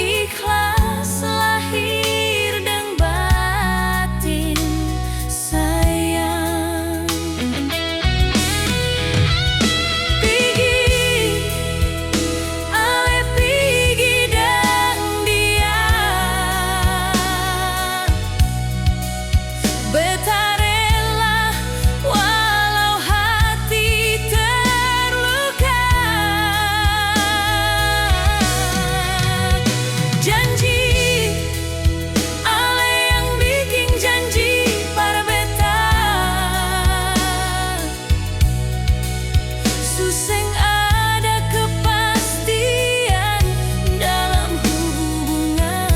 ikhlas lahir dan batin sayang. Pigi, ale pigi dan dia beta rela walau hati terluka. Janji, ale yang bikin janji para beta. Suseng ada kepastian dalam hubungan.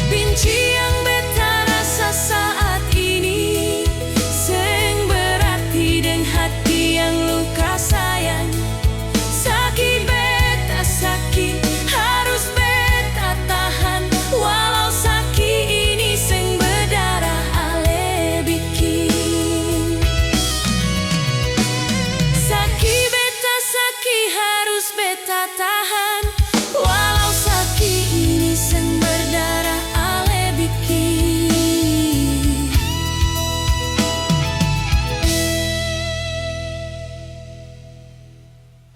Benci yang beta rasa saat ini seng berarti deng hati yang luka sayang. Sakit beta sakit harus beta tahan, walau sakit ini seng berdarah ale bikin. Sakit beta sakit harus beta tahan.